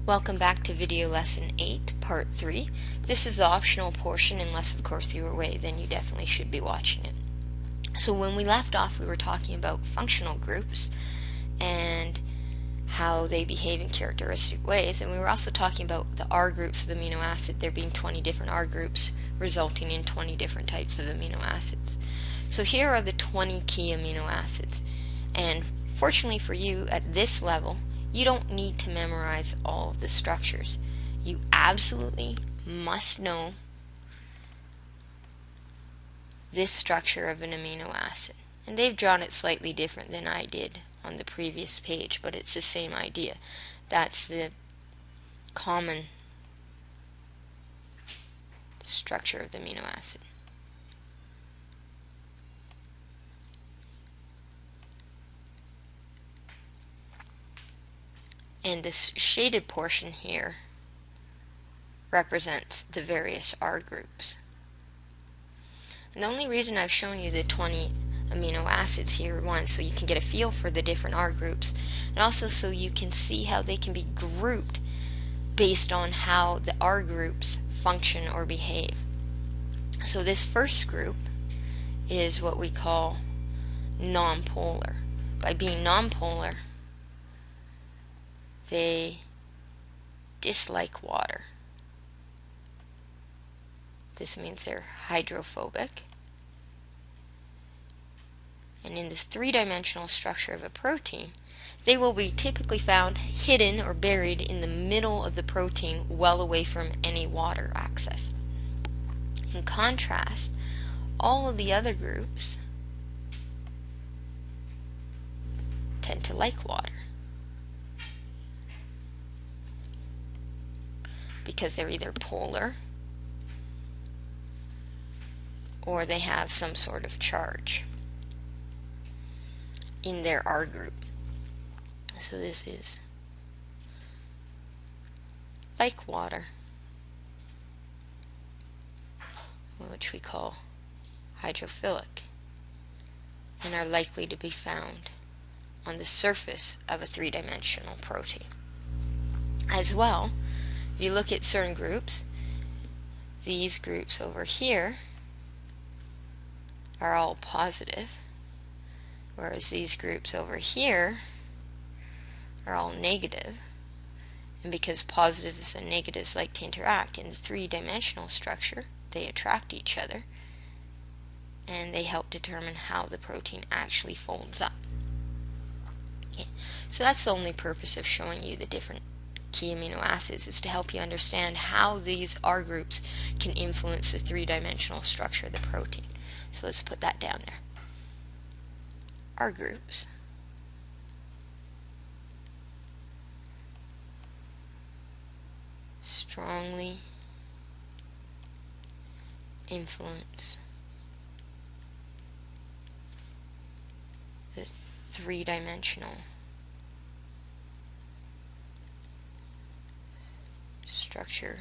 Welcome back to video lesson 8, part 3. This is the optional portion, unless of course you were away, then you definitely should be watching it. So when we left off, we were talking about functional groups and how they behave in characteristic ways, and we were also talking about the R groups of the amino acid, there being 20 different R groups resulting in 20 different types of amino acids. So here are the 20 key amino acids, and fortunately for you at this level, you don't need to memorize all of the structures. You absolutely must know this structure of an amino acid. And they've drawn it slightly different than I did on the previous page, but it's the same idea. That's the common structure of the amino acid. And this shaded portion here represents the various R groups. And the only reason I've shown you the 20 amino acids here, one, so you can get a feel for the different R groups, and also so you can see how they can be grouped based on how the R groups function or behave. So this first group is what we call nonpolar. By being nonpolar, they dislike water. This means they're hydrophobic. And in this three-dimensional structure of a protein, they will be typically found hidden or buried in the middle of the protein, well away from any water access. In contrast, all of the other groups tend to like water, because they're either polar or they have some sort of charge in their R group. So this is like water, which we call hydrophilic, and are likely to be found on the surface of a three-dimensional protein. As well, if you look at certain groups, these groups over here are all positive, whereas these groups over here are all negative. And because positives and negatives like to interact in the three-dimensional structure, they attract each other, and they help determine how the protein actually folds up. Okay. So that's the only purpose of showing you the different key amino acids, is to help you understand how these R groups can influence the three-dimensional structure of the protein. So let's put that down there. R groups strongly influence the three-dimensional structure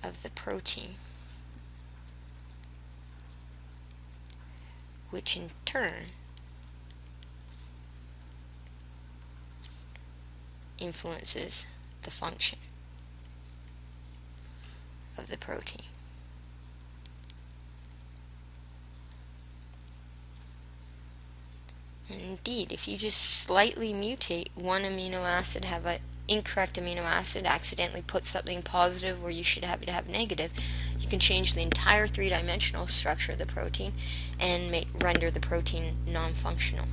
of the protein, which in turn influences the function of the protein. And indeed, if you just slightly mutate one amino acid, have an incorrect amino acid, accidentally put something positive where you should have it have negative, you can change the entire three-dimensional structure of the protein and render the protein non-functional.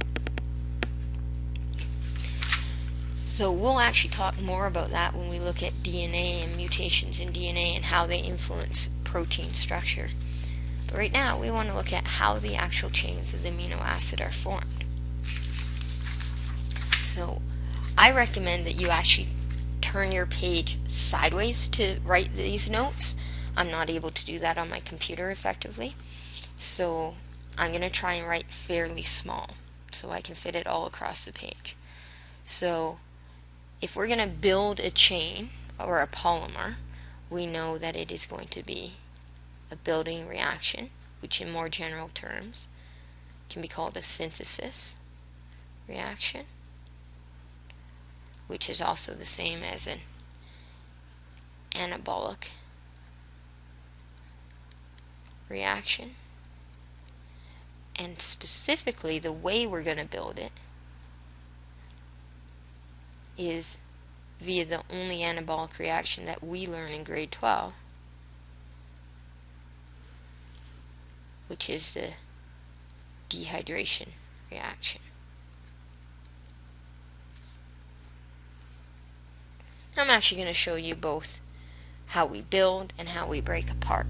So we'll actually talk more about that when we look at DNA and mutations in DNA and how they influence protein structure. But right now we want to look at how the actual chains of the amino acid are formed. So I recommend that you actually turn your page sideways to write these notes. I'm not able to do that on my computer effectively, so I'm going to try and write fairly small so I can fit it all across the page. So if we're going to build a chain or a polymer, we know that it is going to be a building reaction, which in more general terms can be called a synthesis reaction, which is also the same as an anabolic reaction. And specifically, the way we're going to build it is via the only anabolic reaction that we learn in grade 12, which is the dehydration reaction. I'm actually going to show you both how we build and how we break apart.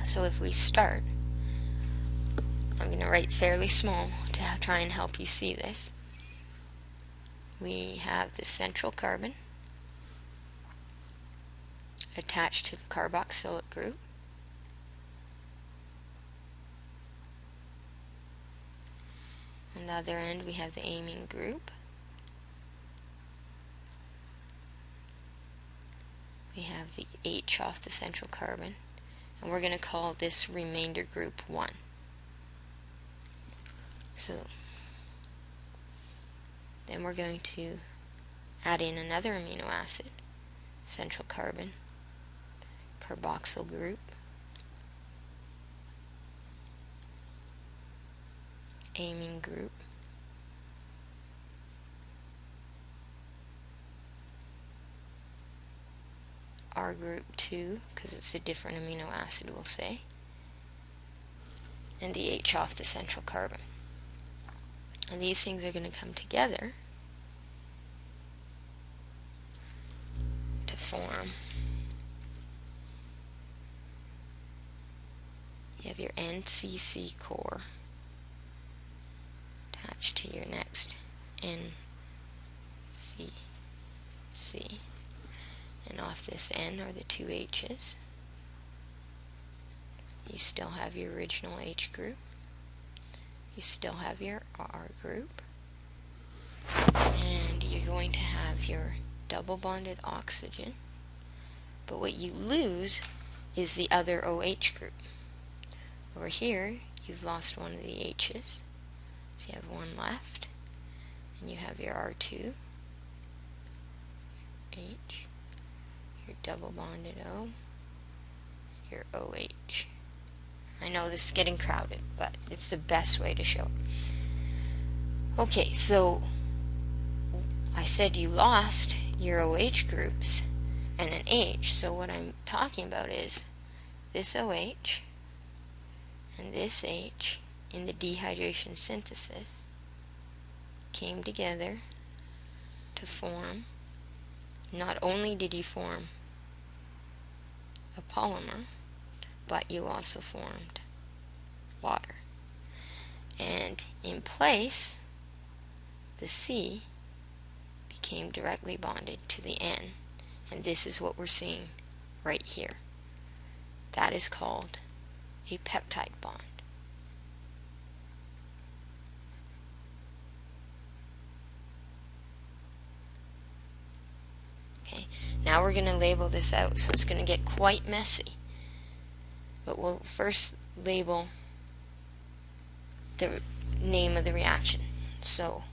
So if we start, I'm going to write fairly small to try and help you see this. We have the central carbon attached to the carboxylic group. On the other end, we have the amine group. We have the H off the central carbon, and we're going to call this remainder group 1. So then we're going to add in another amino acid, central carbon, carboxyl group, amine group, R group 2, because it's a different amino acid, we'll say, and the H off the central carbon. And these things are going to come together to form, you have your NCC core attached to your next NCC. And off this N are the two H's. You still have your original H group. You still have your R group. And you're going to have your double bonded oxygen. But what you lose is the other OH group. Over here, you've lost one of the H's. So you have one left. And you have your R2, H, your double bonded O, your OH. I know this is getting crowded, but it's the best way to show it. Okay, so I said you lost your OH groups and an H. So what I'm talking about is this OH and this H in the dehydration synthesis came together to form, not only did you form a polymer, but you also formed water. And in place, the C became directly bonded to the N, and this is what we're seeing right here. That is called a peptide bond. Okay, now we're going to label this out, so it's going to get quite messy. But we'll first label the name of the reaction. So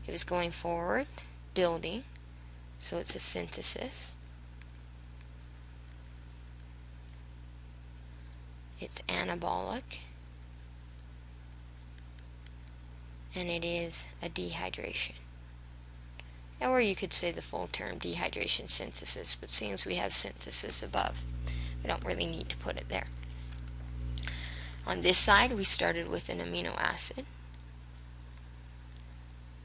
it was going forward, building, so it's a synthesis. It's anabolic, and it is a dehydration. Or you could say the full term, dehydration synthesis, but since we have synthesis above, we don't really need to put it there. On this side, we started with an amino acid.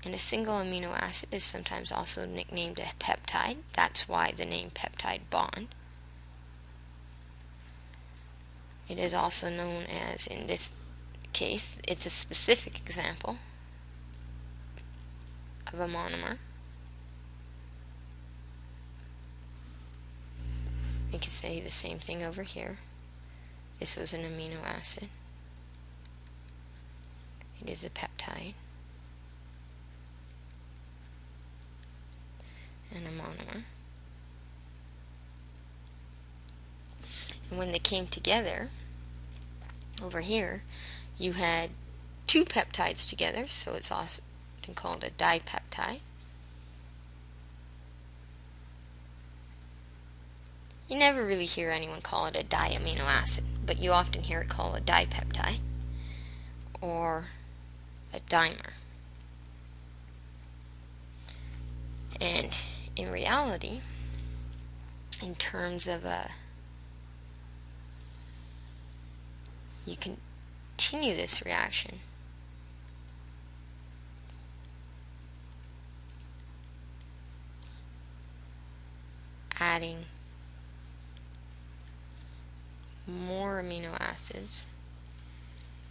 And a single amino acid is sometimes also nicknamed a peptide. That's why the name peptide bond. It is also known as, in this case, it's a specific example of a monomer. We could say the same thing over here. This was an amino acid. It is a peptide and a monomer. And when they came together, over here, you had two peptides together, so it's often called a dipeptide. You never really hear anyone call it a diamino acid, but you often hear it called a dipeptide or a dimer. And in reality, in terms of you continue this reaction adding more amino acids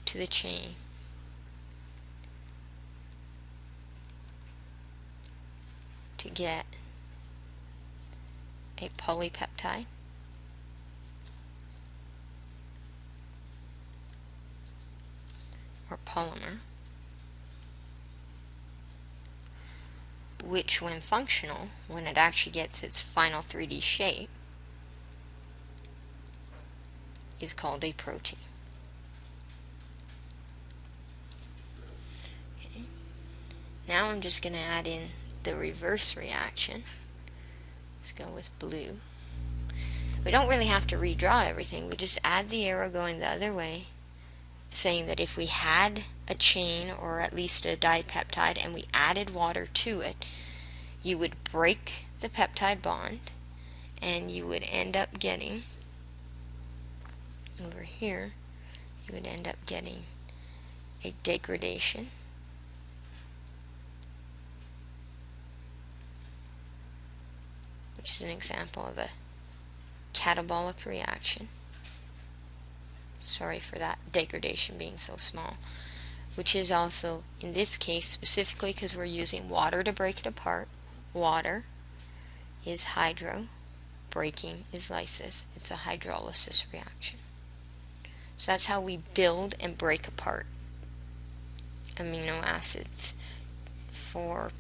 to the chain to get a polypeptide or polymer, which when functional, when it actually gets its final 3D shape, is called a protein. Okay. Now I'm just going to add in the reverse reaction. Let's go with blue. We don't really have to redraw everything. We just add the arrow going the other way, saying that if we had a chain or at least a dipeptide and we added water to it, you would break the peptide bond and you would end up getting, over here, you would end up getting a degradation which is an example of a catabolic reaction. Sorry for that degradation being so small. Which is also, in this case, specifically because we're using water to break it apart. Water is hydro, breaking is lysis. It's a hydrolysis reaction. So that's how we build and break apart amino acids for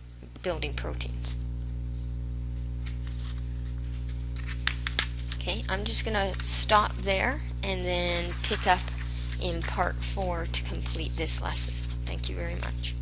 building proteins. Okay, I'm just going to stop there and then pick up in part 4 to complete this lesson. Thank you very much.